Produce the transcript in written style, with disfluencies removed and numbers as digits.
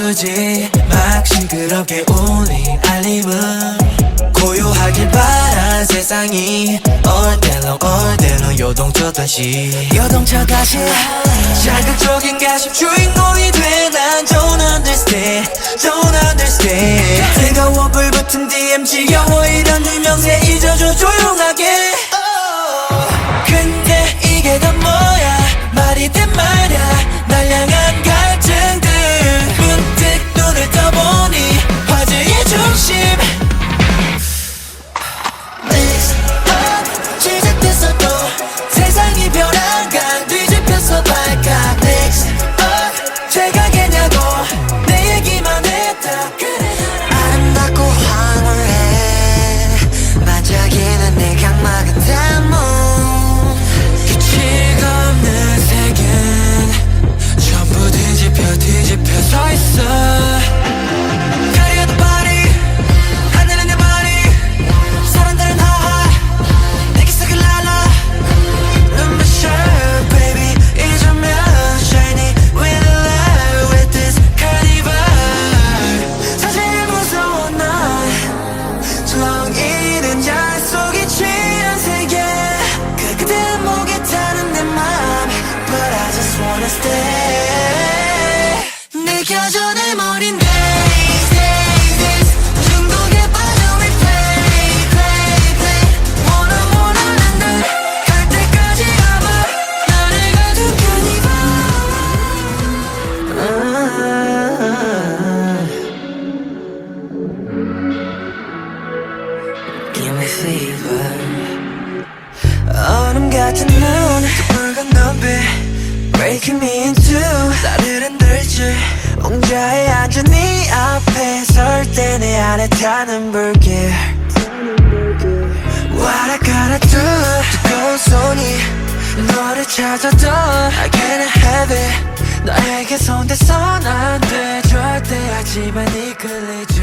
굳이 막 시끄럽게 울린 알림은 고요하길 바란 세상이 얼때로 요동쳐 다시 자극적인 가십 주인공이 돼 난 don't understand 뜨거워 불붙은 DM 지겨워 이런 유명세 잊어줘 조용하게 근데 이게 다 뭐야 말이 된 말야 날 향한 갈증들 문득 눈을 떠보니 화제의 중심 Next up 시작됐어 또 세상이 변한가 뒤집혔어 발칵 Next up 최강이냐고 내 얘기만 했다 아름답고 황홀해 반짝이는 내 각막은 대문 규칙 없는 세계는 전부 뒤집혀 서있어 가려도 party 하늘은 내 body 사람들은 하하 내게 썩을 날라 눈부셔 baby 잊으면 shiny with the light with this carnival 사실 무서워 난 조용히는 잘 속에 취한 세계 그대 목에 타는 내 맘 But I just wanna stay 느껴져 내 머린 days 중독에 빠져 we play wanna 난 갈 때까지 가봐 나를 가둔 Give me fever 얼음 같은 눈 붉은 눈빛 Breaking me in two 나를 흔들지 옹자에 앉은 네 앞에 설 때 내 안에 타는 불길 What I gotta do 뜨거운 손이 너를 찾아도 I can't have it 너에게 손대선 안 돼 절대 하지만 이끌리지